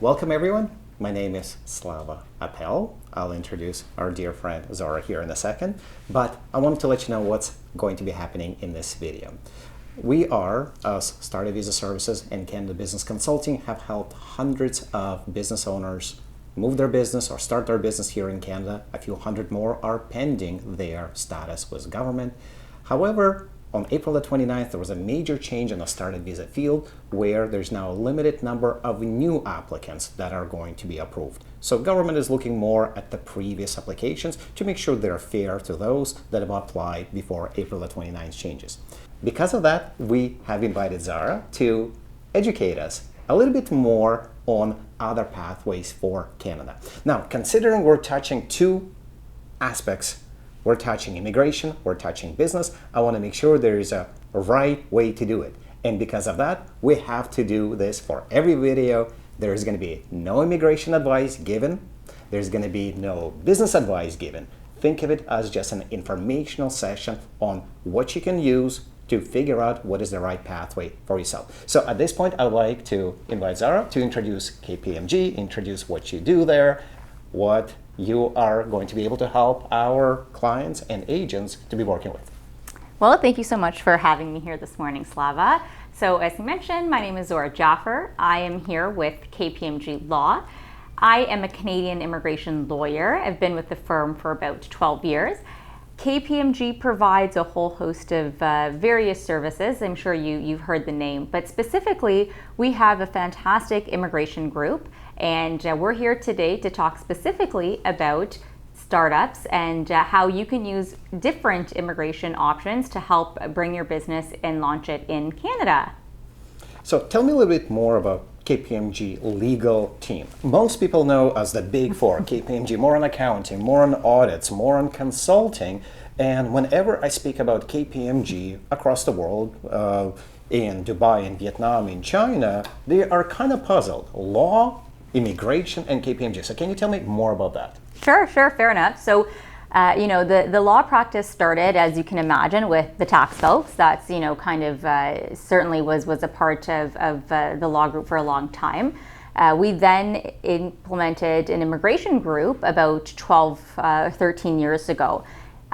Welcome everyone. My name is Slava Appel. I'll introduce our dear friend Zora here in a second, but I wanted to let you know what's going to be happening in this video. We are, as Startup Visa Services and Canada Business Consulting, have helped hundreds of business owners move their business or start their business here in Canada. A few hundred more are pending their status with government. However, on April the 29th, there was a major change in the startup visa field where there's now a limited number of new applicants that are going to be approved. So government is looking more at the previous applications to make sure they're fair to those that have applied before April the 29th changes. Because of that, we have invited Zara to educate us a little bit more on other pathways for Canada. Now, considering we're touching two aspects, we're touching immigration, we're touching business, I want to make sure there is a right way to do it. And because of that, we have to do this for every video. There's going to be no immigration advice given. There's going to be no business advice given. Think of it as just an informational session on what you can use to figure out what is the right pathway for yourself. So at this point, I'd like to invite Zara to introduce KPMG, introduce what you do there, what you are going to be able to help our clients and agents to be working with. Well, thank you so much for having me here this morning, Slava. So as you mentioned, my name is Zora Jaffer. I am here with KPMG Law. I am a Canadian immigration lawyer. I've been with the firm for about 12 years. KPMG provides a whole host of various services. I'm sure you've heard the name, but specifically, we have a fantastic immigration group, and we're here today to talk specifically about startups and how you can use different immigration options to help bring your business and launch it in Canada. So tell me a little bit more about KPMG legal team. Most people know as the Big Four, KPMG, more on accounting, more on audits, more on consulting. And whenever I speak about KPMG across the world, in Dubai, in Vietnam, in China, they are kind of puzzled. Law, immigration, and KPMG. So can you tell me more about that? Sure, fair enough. So, the law practice started, as you can imagine, with the tax folks. That's, certainly was a part of the law group for a long time. We then implemented an immigration group about 13 years ago.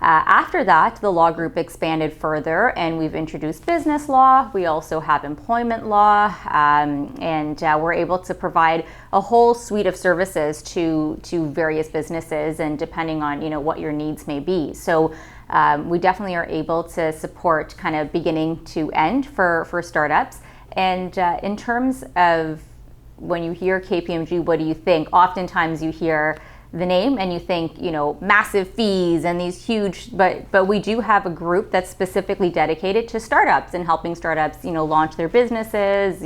After that, the law group expanded further, and we've introduced business law. We also have employment law, and we're able to provide a whole suite of services to various businesses, and depending on what your needs may be. So we definitely are able to support kind of beginning to end for startups. And in terms of when you hear KPMG, what do you think? Oftentimes you hear the name and you think, massive fees and these huge, but we do have a group that's specifically dedicated to startups and helping startups, launch their businesses,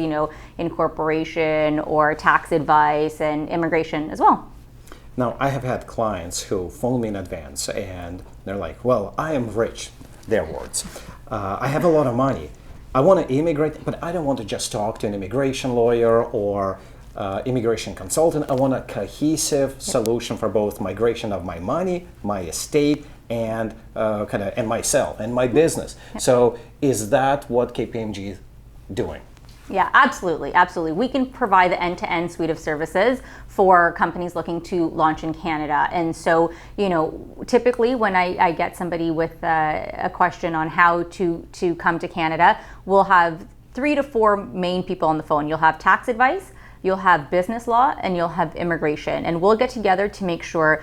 incorporation or tax advice and immigration as well. Now, I have had clients who phone me in advance and they're like, well, I am rich, their words. I have a lot of money. I want to immigrate, but I don't want to just talk to an immigration lawyer or immigration consultant. I want a cohesive solution for both migration of my money, my estate, and and myself and my business. So is that what KPMG is doing? Yeah, absolutely. We can provide the end-to-end suite of services for companies looking to launch in Canada. And so, typically when I get somebody with a question on how to come to Canada, we'll have 3 to 4 main people on the phone. You'll have tax advice, you'll have business law, and you'll have immigration. And we'll get together to make sure,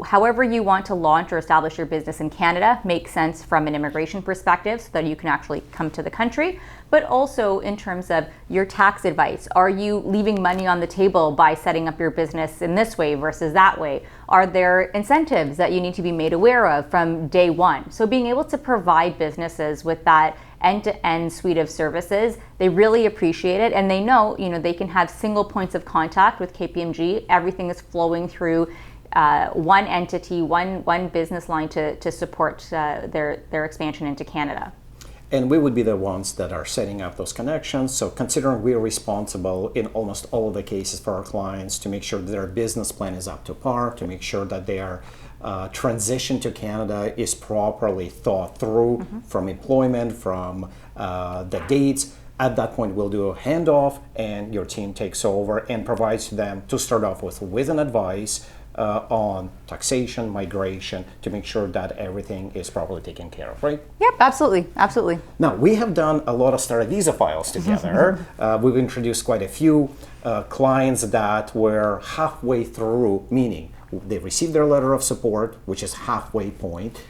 however you want to launch or establish your business in Canada makes sense from an immigration perspective so that you can actually come to the country. But also in terms of your tax advice. Are you leaving money on the table by setting up your business in this way versus that way? Are there incentives that you need to be made aware of from day one? So being able to provide businesses with that end-to-end suite of services, they really appreciate it, and they know, they can have single points of contact with KPMG. Everything is flowing through one entity, one business line to support their expansion into Canada. And we would be the ones that are setting up those connections. So considering we're responsible in almost all of the cases for our clients to make sure that their business plan is up to par, to make sure that their transition to Canada is properly thought through from employment, from the dates, At that point, we'll do a handoff and your team takes over and provides them to start off with an advice on taxation, migration, to make sure that everything is properly taken care of, right? Yep, absolutely, absolutely. Now, we have done a lot of startup visa files together. We've introduced quite a few clients that were halfway through, meaning they received their letter of support, which is halfway point.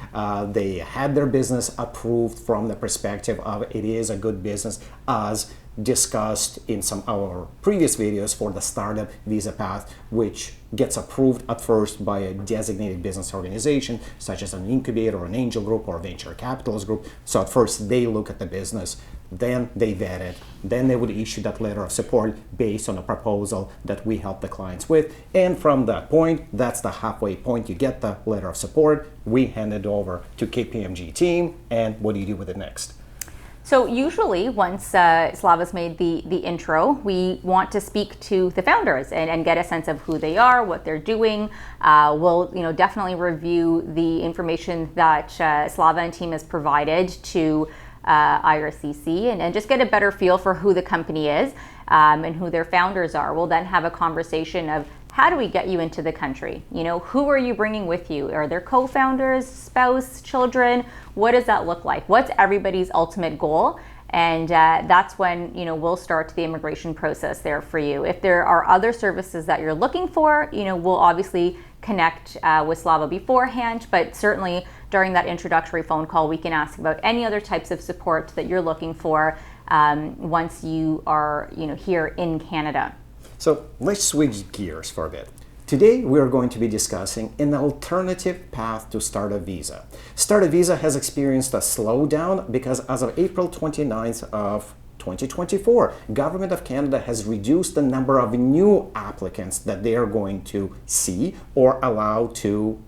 They had their business approved from the perspective of it is a good business, as discussed in some of our previous videos for the startup visa path, which gets approved at first by a designated business organization, such as an incubator or an angel group or a venture capitalist group. So at first they look at the business, then they vet it, then they would issue that letter of support based on a proposal that we help the clients with. And from that point, that's the halfway point. You get the letter of support, we hand it over to KPMG team, and what do you do with it next? So usually once Slava's made the intro, we want to speak to the founders and get a sense of who they are, what they're doing. We'll definitely review the information that Slava and team has provided to IRCC and just get a better feel for who the company is and who their founders are. We'll then have a conversation of how do we get you into the country? Who are you bringing with you? Are there co-founders, spouse, children? What does that look like? What's everybody's ultimate goal? And that's when we'll start the immigration process there for you. If there are other services that you're looking for, we'll obviously connect with Slava beforehand, but certainly during that introductory phone call, we can ask about any other types of support that you're looking for once you are here in Canada. So let's switch gears for a bit. Today we are going to be discussing an alternative path to startup visa. Startup visa has experienced a slowdown because as of April 29th of 2024, Government of Canada has reduced the number of new applicants that they are going to see or allow to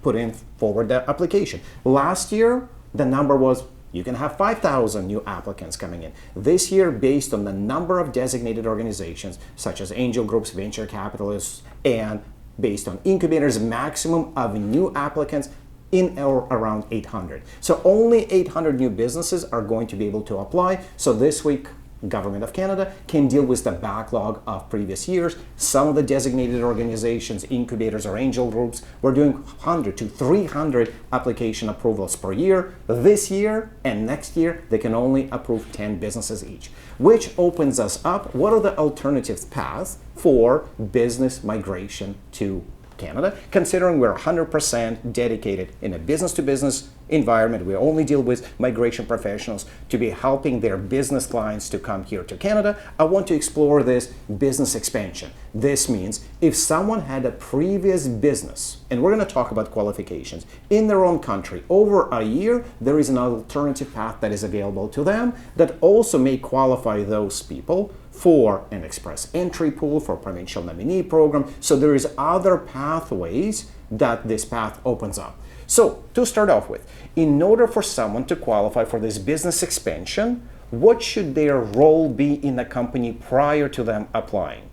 put in forward the application. Last year, the number was you can have 5,000 new applicants coming in. This year, based on the number of designated organizations, such as angel groups, venture capitalists, and based on incubators, maximum of new applicants in or around 800. So only 800 new businesses are going to be able to apply. So this week, Government of Canada can deal with the backlog of previous years. Some of the designated organizations, incubators or angel groups, were doing 100 to 300 application approvals per year. This year and next year, they can only approve 10 businesses each, which opens us up. What are the alternative paths for business migration to Canada, considering we're 100% dedicated in a business-to-business environment. We only deal with migration professionals to be helping their business clients to come here to Canada. I want to explore this business expansion. This means if someone had a previous business, and we're going to talk about qualifications, in their own country over a year, there is an alternative path that is available to them that also may qualify those people for an express entry pool, for provincial nominee program. So there is other pathways that this path opens up. So to start off with, in order for someone to qualify for this business expansion, what should their role be in the company prior to them applying?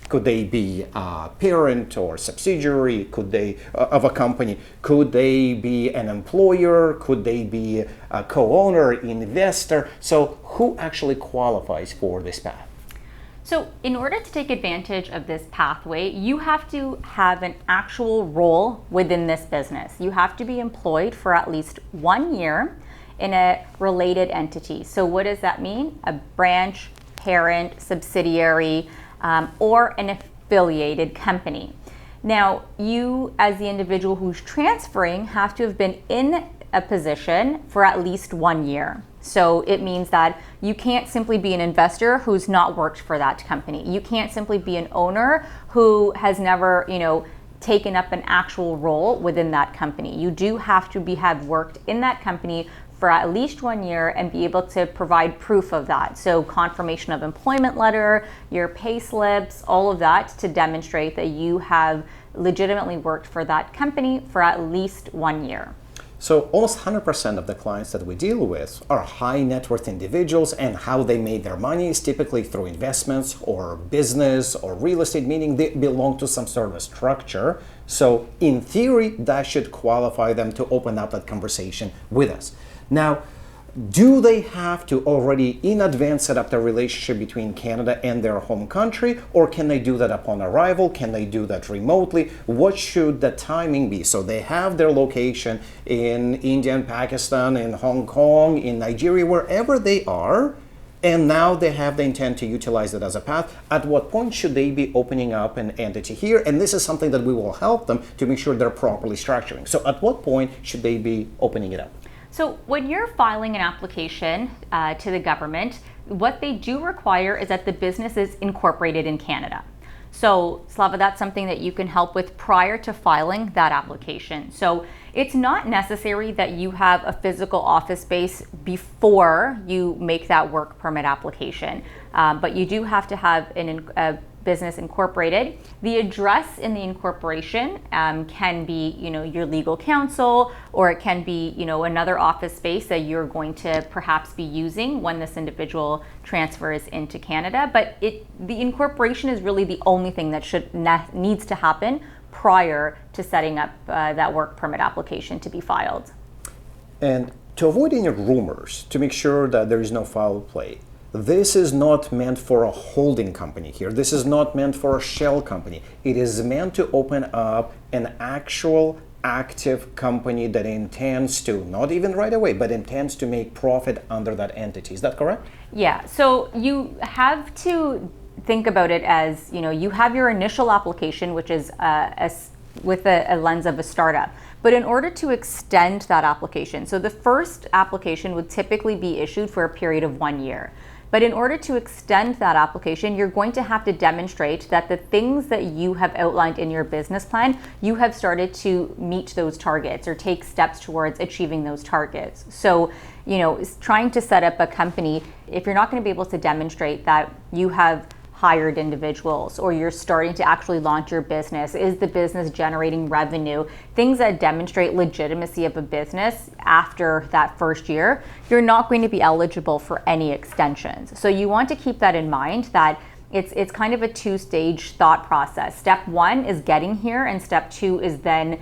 Could they be a parent or subsidiary? Could they of a company? Could they be an employer? Could they be a co-owner, investor? So who actually qualifies for this path? So in order to take advantage of this pathway, you have to have an actual role within this business. You have to be employed for at least 1 year in a related entity. So what does that mean? A branch, parent, subsidiary, or an affiliated company. Now, you as the individual who's transferring have to have been in a position for at least 1 year. So it means that you can't simply be an investor who's not worked for that company. You can't simply be an owner who has never, taken up an actual role within that company. You do have to have worked in that company for at least 1 year and be able to provide proof of that. So confirmation of employment letter, your pay slips, all of that to demonstrate that you have legitimately worked for that company for at least 1 year. So almost 100% of the clients that we deal with are high net worth individuals, and how they made their money is typically through investments or business or real estate, meaning they belong to some sort of a structure. So in theory, that should qualify them to open up that conversation with us. Now, do they have to already in advance set up the relationship between Canada and their home country, or can they do that upon arrival? Can they do that remotely? What should the timing be? So they have their location in India and Pakistan, in Hong Kong, in Nigeria, wherever they are, and now they have the intent to utilize it as a path. At what point should they be opening up an entity here? And this is something that we will help them to make sure they're properly structuring. So at what point should they be opening it up? So when you're filing an application to the government, what they do require is that the business is incorporated in Canada. So Slava, that's something that you can help with prior to filing that application. So it's not necessary that you have a physical office space before you make that work permit application, but you do have to have a business incorporated. The address in the incorporation can be, your legal counsel, or it can be, another office space that you're going to perhaps be using when this individual transfers into Canada. But the incorporation is really the only thing that needs to happen prior to setting up that work permit application to be filed. And to avoid any rumors, to make sure that there is no foul play, this is not meant for a holding company here. This is not meant for a shell company. It is meant to open up an actual active company that intends to, not even right away, but intends to make profit under that entity. Is that correct? Yeah, so you have to think about it as, you have your initial application, which is with a lens of a startup. But in order to extend that application, so the first application would typically be issued for a period of 1 year. But in order to extend that application, you're going to have to demonstrate that the things that you have outlined in your business plan, you have started to meet those targets or take steps towards achieving those targets. So, trying to set up a company, if you're not going to be able to demonstrate that you have hired individuals, or you're starting to actually launch your business, is the business generating revenue, things that demonstrate legitimacy of a business after that first year, you're not going to be eligible for any extensions. So you want to keep that in mind, that it's kind of a two-stage thought process. Step one is getting here, and step two is then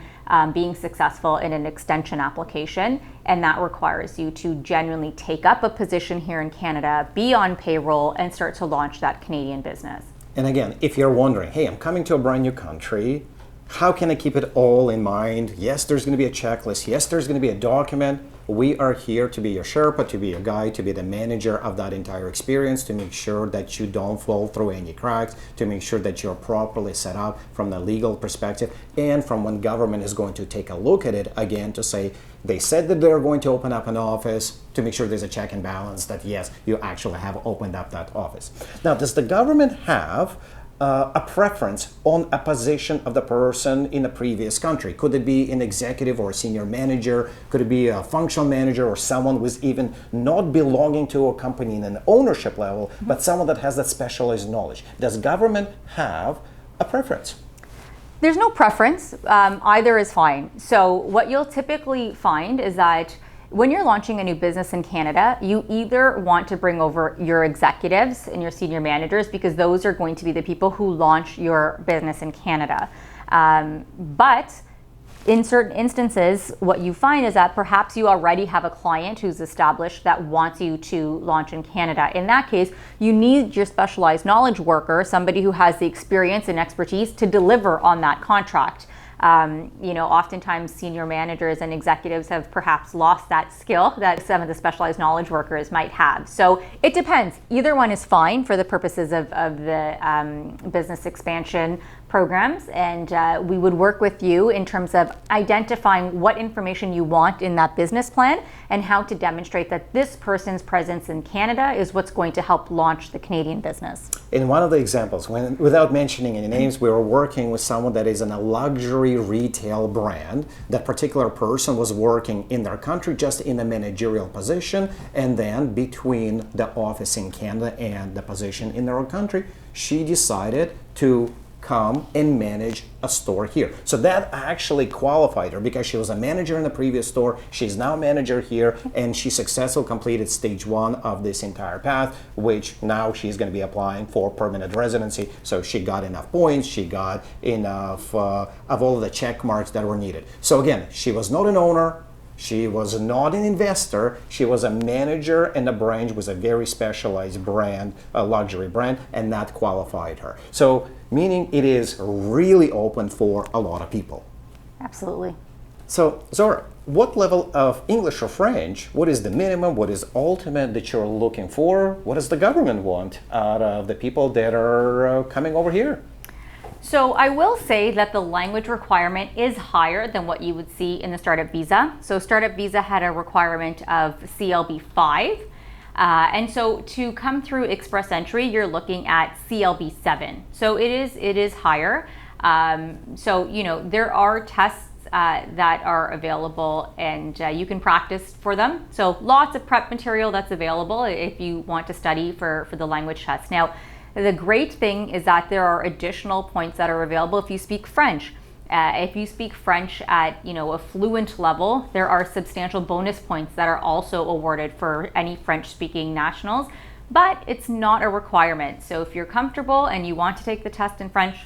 being successful in an extension application, and that requires you to genuinely take up a position here in Canada, be on payroll, and start to launch that Canadian business. And again, if you're wondering, hey, I'm coming to a brand new country, how can I keep it all in mind? Yes, there's going to be a checklist. Yes, there's going to be a document. We are here to be your Sherpa, to be your guide, to be the manager of that entire experience, to make sure that you don't fall through any cracks, to make sure that you're properly set up from the legal perspective, and from when government is going to take a look at it again to say, they said that they're going to open up an office, to make sure there's a check and balance that yes, you actually have opened up that office. Now, does the government have a preference on a position of the person in the previous country? Could it be an executive or a senior manager? Could it be a functional manager, or someone who's even not belonging to a company in an ownership level, but someone that has that specialized knowledge? Does government have a preference? There's no preference. Either is fine. So what you'll typically find is that when you're launching a new business in Canada, you either want to bring over your executives and your senior managers, because those are going to be the people who launch your business in Canada. But in certain instances, what you find is that perhaps you already have a client who's established that wants you to launch in Canada. In that case, you need your specialized knowledge worker, somebody who has the experience and expertise to deliver on that contract. Oftentimes senior managers and executives have perhaps lost that skill that some of the specialized knowledge workers might have. So it depends. Either one is fine for the purposes of the business expansion programs, and we would work with you in terms of identifying what information you want in that business plan and how to demonstrate that this person's presence in Canada is what's going to help launch the Canadian business. In one of the examples, without mentioning any names, we were working with someone that is in a luxury retail brand. That particular person was working in their country just in a managerial position, and then between the office in Canada and the position in their own country, she decided to come and manage a store here. So that actually qualified her, because she was a manager in the previous store. She's now a manager here, and she successfully completed stage one of this entire path, which now she's going to be applying for permanent residency. So she got enough points, she got enough of all of the check marks that were needed. So again, she was not an owner. She was not an investor. She was a manager in a branch with a very specialized brand, a luxury brand, and that qualified her. So, meaning it is really open for a lot of people. Absolutely. So, Zora, what level of English or French, what is the minimum, what is ultimate that you're looking for? What does the government want out of the people that are coming over here? So I will say that the language requirement is higher than what you would see in the startup visa. So startup visa had a requirement of CLB 5. And so to come through Express Entry, you're looking at CLB 7. So it is higher. So, you know, there are tests that are available, and you can practice for them. So lots of prep material that's available if you want to study for the language test. Now, the great thing is that there are additional points that are available if you speak French. If you speak French at, you know, a fluent level, there are substantial bonus points that are also awarded for any French-speaking nationals, but it's not a requirement. So if you're comfortable and you want to take the test in French,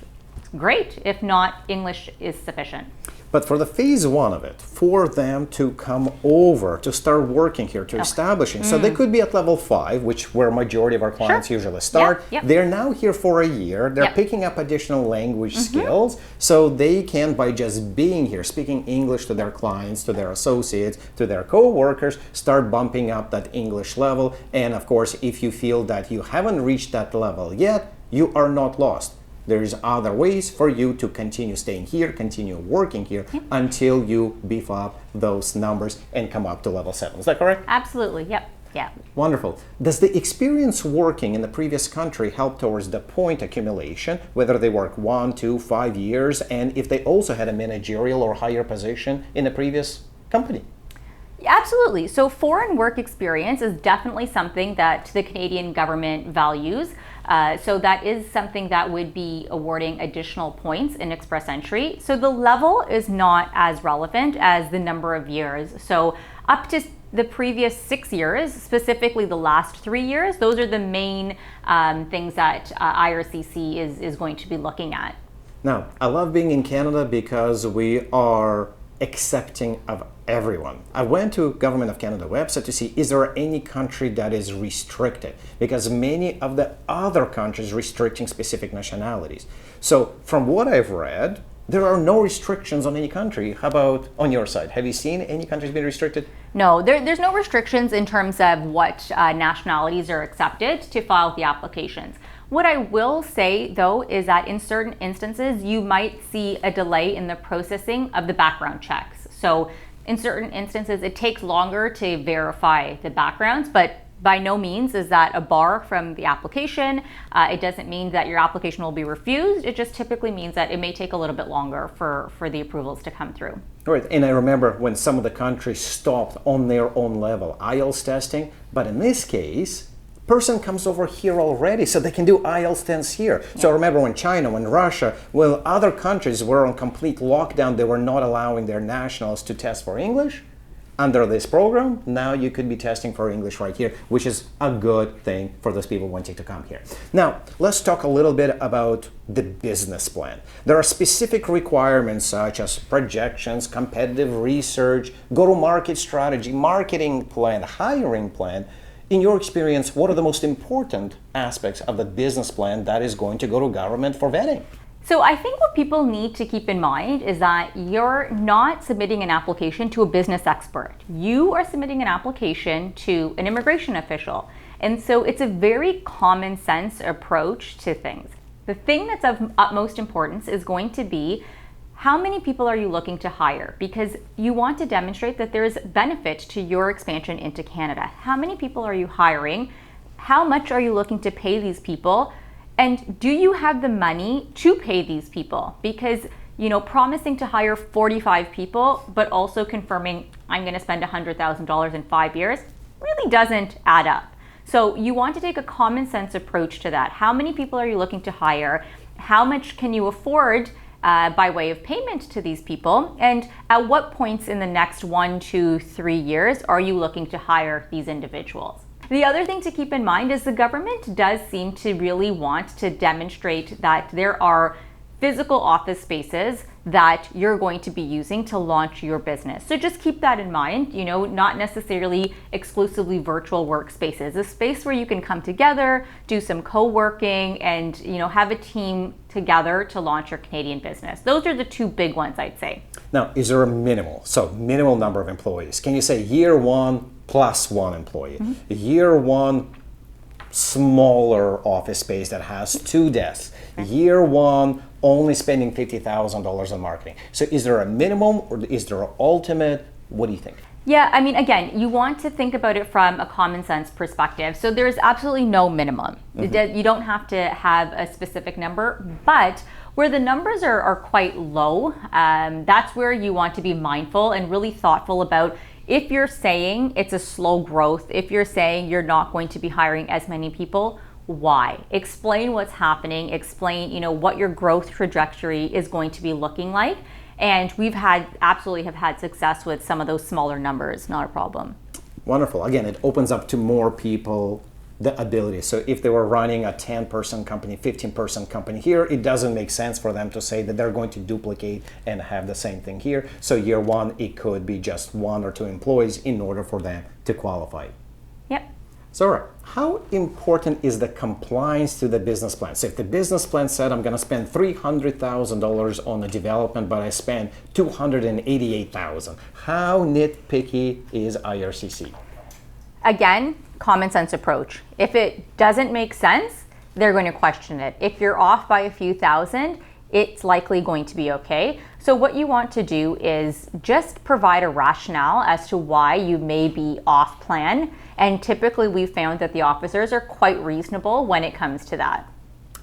great. If not, English is sufficient. But for the phase one of it, for them to come over, to start working here, to establishing, so they could be at level 5, which where majority of our clients usually start. They're now here for a year. They're picking up additional language skills, so they can, by just being here, speaking English to their clients, to their associates, to their co-workers, start bumping up that English level. And of course, if you feel that you haven't reached that level yet, you are not lost. There's other ways for you to continue staying here, continue working here until you beef up those numbers and come up to level 7. Is that correct? Absolutely. Yep. Yeah. Wonderful. Does the experience working in the previous country help towards the point accumulation, whether they work 1, 2, 5 years, and if they also had a managerial or higher position in the previous company? Absolutely. So foreign work experience is definitely something that the Canadian government values. So that is something that would be awarding additional points in Express Entry. So the level is not as relevant as the number of years. So up to the previous 6 years, specifically the last 3 years, those are the main things that IRCC is going to be looking at. Now, I love being in Canada because we are accepting of everyone. I went to Government of Canada website to see, is there any country that is restricted? Because many of the other countries restricting specific nationalities. So from what I've read, there are no restrictions on any country. How about on your side? Have you seen any countries being restricted? No, there's no restrictions in terms of what nationalities are accepted to file the applications. What I will say, though, is that in certain instances, you might see a delay in the processing of the background checks. So in certain instances, it takes longer to verify the backgrounds, but by no means is that a bar from the application. It doesn't mean that your application will be refused. It just typically means that it may take a little bit longer for the approvals to come through. Right, and I remember when some of the countries stopped on their own level IELTS testing, but in this case, person comes over here already, so they can do IELTS tests here. So I remember when China, when Russia, well, other countries were on complete lockdown, they were not allowing their nationals to test for English. Under this program, now you could be testing for English right here, which is a good thing for those people wanting to come here. Now, let's talk a little bit about the business plan. There are specific requirements such as projections, competitive research, go-to-market strategy, marketing plan, hiring plan. In your experience, what are the most important aspects of the business plan that is going to go to government for vetting? So I think what people need to keep in mind is that you're not submitting an application to a business expert. You are submitting an application to an immigration official. And so it's a very common sense approach to things. The thing that's of utmost importance is going to be how many people are you looking to hire? Because you want to demonstrate that there's benefit to your expansion into Canada. How many people are you hiring? How much are you looking to pay these people? And do you have the money to pay these people? Because, you know, promising to hire 45 people, but also confirming I'm going to spend $100,000 in 5 years really doesn't add up. So you want to take a common sense approach to that. How many people are you looking to hire? How much can you afford by way of payment to these people? And at what points in the next 1, 2, 3 years are you looking to hire these individuals? The other thing to keep in mind is the government does seem to really want to demonstrate that there are physical office spaces that you're going to be using to launch your business. So just keep that in mind, not necessarily exclusively virtual workspaces, a space where you can come together, do some co-working, and have a team together to launch your Canadian business. Those are the two big ones, I'd say. Now, is there a minimal number of employees? Can you say year one plus one employee, year one smaller office space that has 2 desks, year one only spending $50,000 on marketing? So is there a minimum or is there an ultimate? What do you think? Yeah, I mean, again, you want to think about it from a common sense perspective. So there's absolutely no minimum. You don't have to have a specific number, but where the numbers are quite low, that's where you want to be mindful and really thoughtful about. If you're saying it's a slow growth, if you're saying you're not going to be hiring as many people, why? Explain what's happening, explain, what your growth trajectory is going to be looking like. And we've absolutely have had success with some of those smaller numbers, not a problem. Wonderful. Again, it opens up to more people the ability. So if they were running a 10-person company, 15-person company here, it doesn't make sense for them to say that they're going to duplicate and have the same thing here. So year one, it could be just 1 or 2 employees in order for them to qualify. Yep. Zora, how important is the compliance to the business plan? So if the business plan said I'm going to spend $300,000 on the development, but I spend $288,000, how nitpicky is IRCC? Again, common sense approach. If it doesn't make sense, they're going to question it. If you're off by a few thousand, it's likely going to be okay. So what you want to do is just provide a rationale as to why you may be off plan. And typically we've found that the officers are quite reasonable when it comes to that.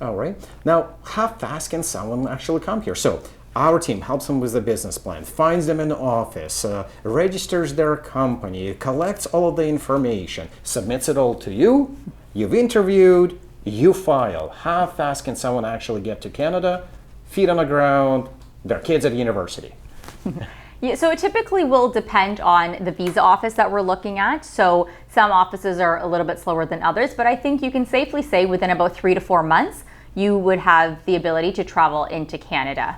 All right. Now, how fast can someone actually come here? So our team helps them with the business plan, finds them in the office, registers their company, collects all of the information, submits it all to you. You've interviewed, you file. How fast can someone actually get to Canada, feet on the ground, their kids at university? Yeah, so it typically will depend on the visa office that we're looking at. So some offices are a little bit slower than others, but I think you can safely say within about 3 to 4 months, you would have the ability to travel into Canada.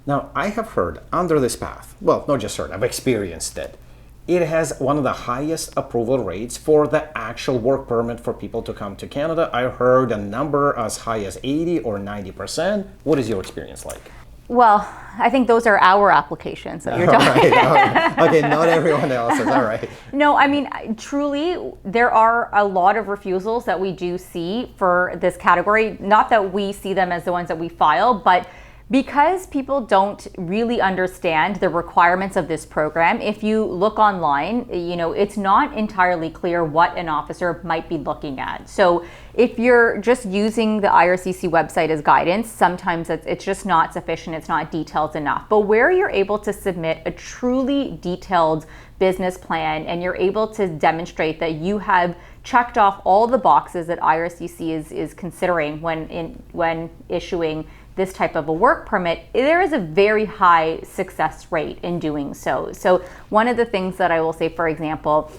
Now, I have heard under this path, well, not just heard, I've experienced it. It has one of the highest approval rates for the actual work permit for people to come to Canada. I heard a number as high as 80 or 90%. What is your experience like? Well, I think those are our applications that you're talking about. Okay, not everyone else's, all right. No, I mean, truly, there are a lot of refusals that we do see for this category. Not that we see them as the ones that we file, but because people don't really understand the requirements of this program, if you look online, it's not entirely clear what an officer might be looking at. So if you're just using the IRCC website as guidance, sometimes it's just not sufficient, it's not detailed enough. But where you're able to submit a truly detailed business plan and you're able to demonstrate that you have checked off all the boxes that IRCC is considering when issuing this type of a work permit, there is a very high success rate in doing so. So one of the things that I will say, for example,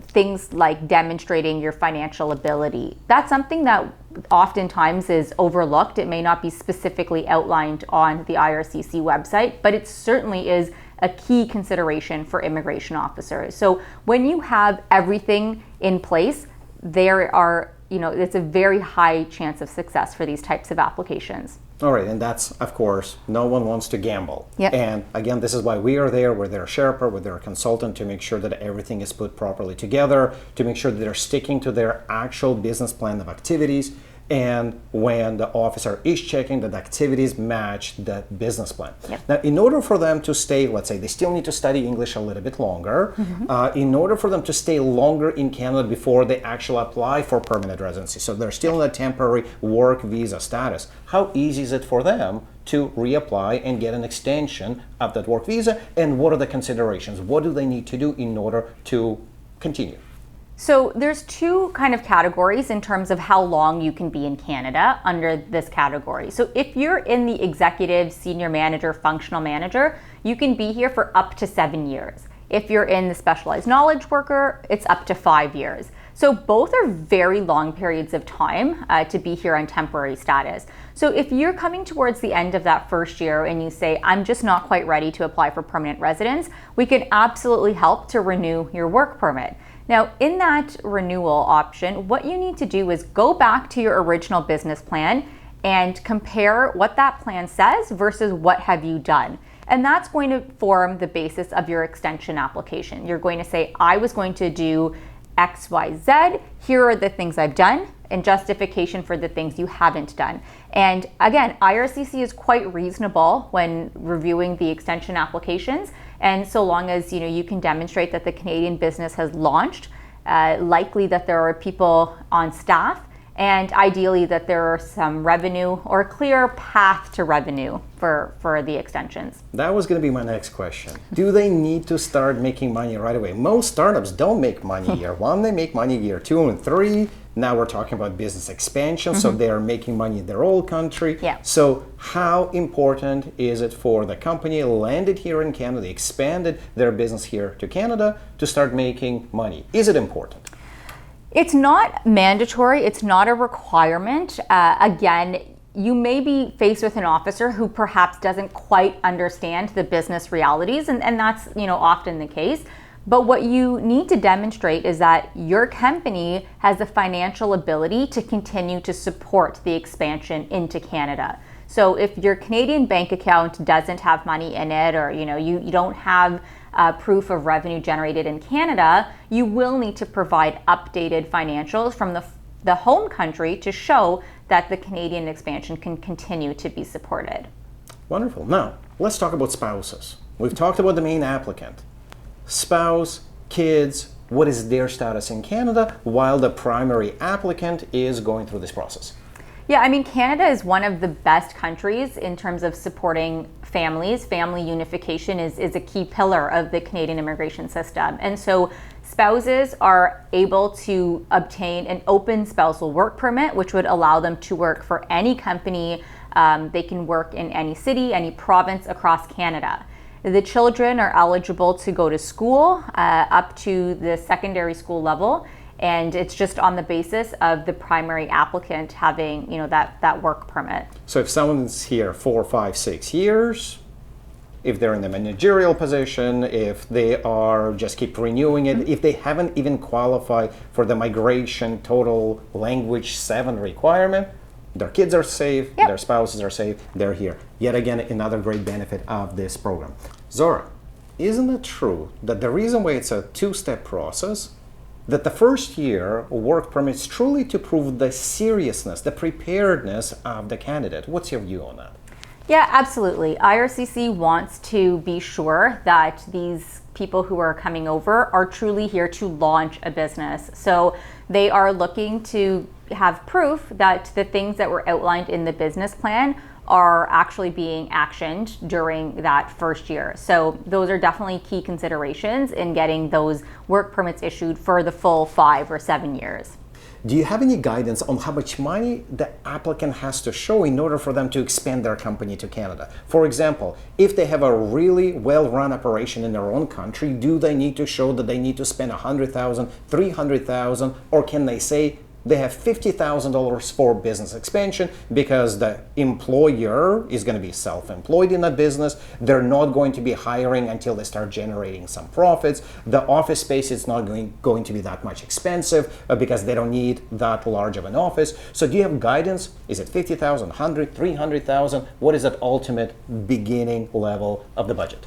things like demonstrating your financial ability, that's something that oftentimes is overlooked. It may not be specifically outlined on the IRCC website, but it certainly is a key consideration for immigration officers. So when you have everything in place, it's a very high chance of success for these types of applications. All right, and that's, of course, no one wants to gamble. Yep. And again, this is why we are there. We're their Sherpa, we're their consultant to make sure that everything is put properly together, to make sure that they're sticking to their actual business plan of activities. And when the officer is checking that the activities match the business plan. Yep. Now, in order for them to stay, let's say they still need to study English a little bit longer, in order for them to stay longer in Canada before they actually apply for permanent residency, so they're still in a temporary work visa status, how easy is it for them to reapply and get an extension of that work visa? And what are the considerations? What do they need to do in order to continue? So there's two kind of categories in terms of how long you can be in Canada under this category. So if you're in the executive, senior manager, functional manager, you can be here for up to 7 years. If you're in the specialized knowledge worker, it's up to 5 years. So both are very long periods of time to be here on temporary status. So if you're coming towards the end of that first year and you say, I'm just not quite ready to apply for permanent residence, we can absolutely help to renew your work permit. Now, in that renewal option, what you need to do is go back to your original business plan and compare what that plan says versus what have you done. And that's going to form the basis of your extension application. You're going to say, I was going to do X, Y, Z. Here are the things I've done and justification for the things you haven't done. And again, IRCC is quite reasonable when reviewing the extension applications. And so long as you can demonstrate that the Canadian business has launched, likely that there are people on staff, and ideally that there are some revenue or a clear path to revenue for the extensions. That was going to be my next question. Do they need to start making money right away? Most startups don't make money year one, they make money year 2 and 3. Now we're talking about business expansion, so they're making money in their old country. Yeah. So how important is it for the company landed here in Canada, expanded their business here to Canada, to start making money? Is it important? It's not mandatory, it's not a requirement. Again, you may be faced with an officer who perhaps doesn't quite understand the business realities, and that's often the case. But what you need to demonstrate is that your company has the financial ability to continue to support the expansion into Canada. So if your Canadian bank account doesn't have money in it, or you don't have proof of revenue generated in Canada, you will need to provide updated financials from the home country to show that the Canadian expansion can continue to be supported. Wonderful. Now, let's talk about spouses. We've talked about the main applicant. Spouse, kids, what is their status in Canada while the primary applicant is going through this process? Yeah, Canada is one of the best countries in terms of supporting families. Family unification is a key pillar of the Canadian immigration system. And so spouses are able to obtain an open spousal work permit, which would allow them to work for any company. They can work in any city, any province across Canada. The children are eligible to go to school up to the secondary school level, and it's just on the basis of the primary applicant having that work permit. So if someone's here 4, 5, 6 years, if they're in the managerial position, if they are just keep renewing it, if they haven't even qualified for the migration total language 7 requirement, their kids are safe, their spouses are safe, they're here. Yet again, another great benefit of this program. Zora, isn't it true that the reason why it's a 2-step process, that the first year work permit is truly to prove the seriousness, the preparedness of the candidate? What's your view on that? Yeah, absolutely. IRCC wants to be sure that these people who are coming over are truly here to launch a business. So they are looking to have proof that the things that were outlined in the business plan are actually being actioned during that first year. So those are definitely key considerations in getting those work permits issued for the full 5 or 7 years. Do you have any guidance on how much money the applicant has to show in order for them to expand their company to Canada? For example, if they have a really well-run operation in their own country, do they need to show that they need to spend $100,000, $300,000, or can they say they have $50,000 for business expansion because the employer is going to be self-employed in that business. They're not going to be hiring until they start generating some profits. The office space is not going to be that much expensive because they don't need that large of an office. So do you have guidance? Is it $50,000, $100,000, $300,000? What is that ultimate beginning level of the budget?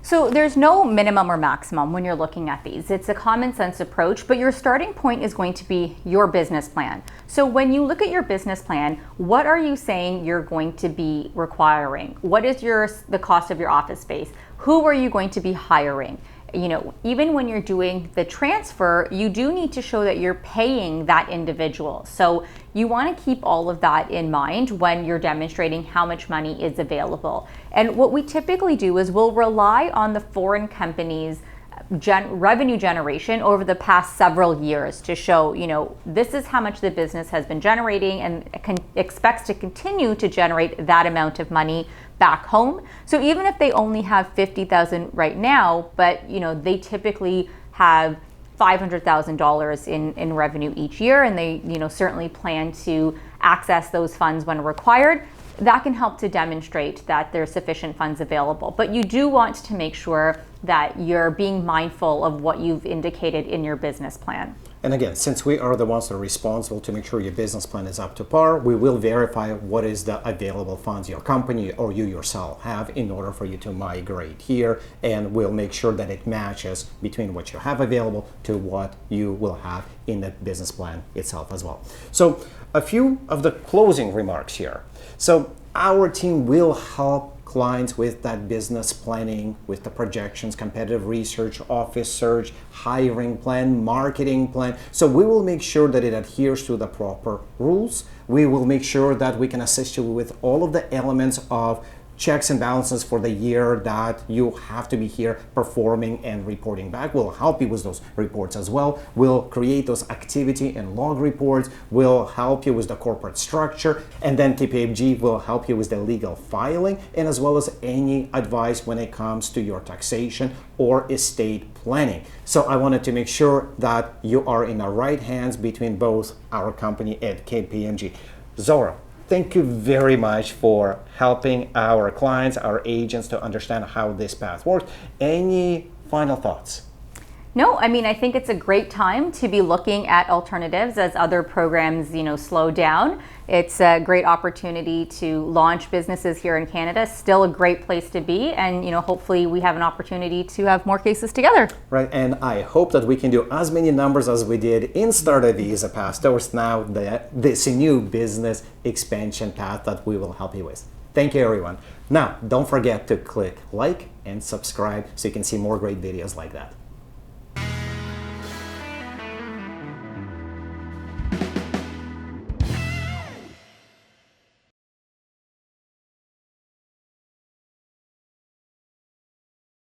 So there's no minimum or maximum when you're looking at these. It's a common sense approach, but your starting point is going to be your business plan. So when you look at your business plan, what are you saying you're going to be requiring? What is the cost of your office space? Who are you going to be hiring? Even when you're doing the transfer, you do need to show that you're paying that individual. So you want to keep all of that in mind when you're demonstrating how much money is available. And what we typically do is we'll rely on the foreign companies' revenue generation over the past several years to show, this is how much the business has been generating and expects to continue to generate that amount of money back home. So even if they only have $50,000 right now, but they typically have $500,000 in revenue each year, and they certainly plan to access those funds when required, that can help to demonstrate that there's sufficient funds available. But you do want to make sure that you're being mindful of what you've indicated in your business plan. And again, since we are the ones that are responsible to make sure your business plan is up to par, we will verify what is the available funds your company or you yourself have in order for you to migrate here, and we'll make sure that it matches between what you have available to what you will have in the business plan itself as well. So a few of the closing remarks here. So our team will help clients with that business planning, with the projections, competitive research, office search, hiring plan, marketing plan. So we will make sure that it adheres to the proper rules. We will make sure that we can assist you with all of the elements of checks and balances for the year that you have to be here performing and reporting back. We'll help you with those reports as well. We'll create those activity and log reports. We'll help you with the corporate structure, and then KPMG will help you with the legal filing, and as well as any advice when it comes to your taxation or estate planning. So I wanted to make sure that you are in the right hands between both our company and KPMG. Zora, thank you very much for helping our clients, our agents to understand how this path works. Any final thoughts? No, I mean, I think it's a great time to be looking at alternatives as other programs, slow down. It's a great opportunity to launch businesses here in Canada. Still a great place to be, and hopefully we have an opportunity to have more cases together. Right, and I hope that we can do as many numbers as we did in Startup Visa path towards now this new business expansion path that we will help you with. Thank you, everyone. Now, don't forget to click like and subscribe so you can see more great videos like that.